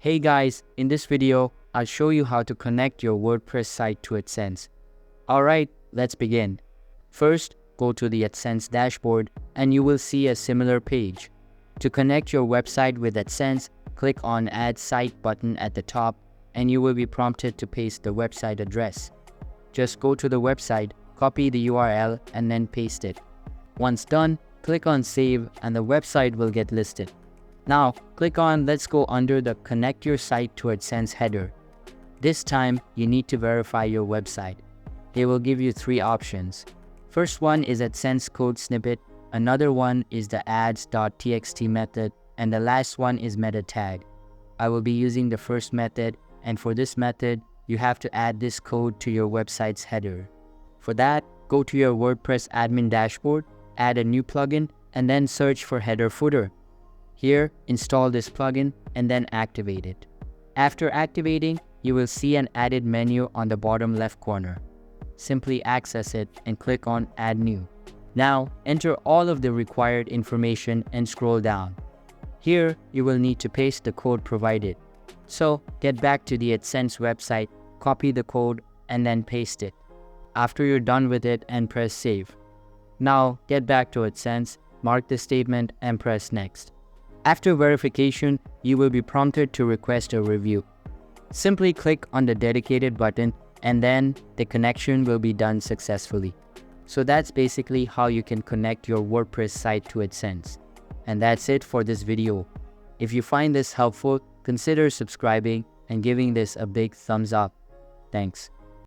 Hey guys, in this video, I'll show you how to connect your WordPress site to AdSense. Alright, let's begin. First, go to the AdSense dashboard and you will see a similar page. To connect your website with AdSense, click on Add Site button at the top and you will be prompted to paste the website address. Just go to the website, copy the URL and then paste it. Once done, click on Save and the website will get listed. Now, click on Let's Go under the Connect Your Site to AdSense header. This time, you need to verify your website. They will give you three options. First one is AdSense code snippet, another one is the ads.txt method, and the last one is meta tag. I will be using the first method, and for this method, you have to add this code to your website's header. For that, go to your WordPress admin dashboard, add a new plugin, and then search for header footer. Here, install this plugin and then activate it. After activating, you will see an added menu on the bottom left corner. Simply access it and click on Add New. Now, enter all of the required information and scroll down. Here, you will need to paste the code provided. So, get back to the AdSense website, copy the code, and then paste it. After you're done with it, and press Save. Now, get back to AdSense, mark the statement, and press Next. After verification, you will be prompted to request a review. Simply click on the dedicated button and then the connection will be done successfully. So that's basically how you can connect your WordPress site to AdSense. And that's it for this video. If you find this helpful, consider subscribing and giving this a big thumbs up. Thanks.